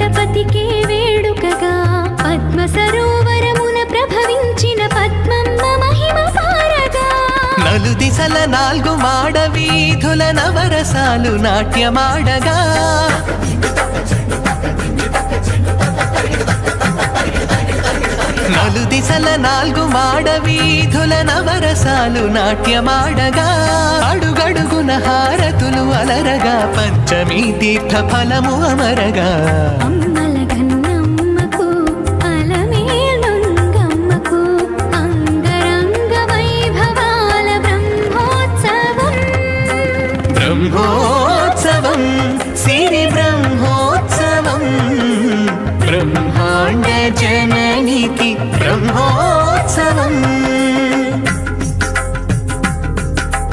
వెంకటపతికే వేడుకగా పద్మ సరోవరమున ప్రభవించిన పద్మమ్మ మహిమ పారగా నలుదిశల నాలుగు మాడ వీధుల నవరసాలు నాట్యమాడగా నలుదిశల నాలుగు మాడ వీధుల నవరసాలు నాట్యమాడగా అడుగడుగున హారతులు అలరగా పంచమీ తీర్థ ఫలము అమరగా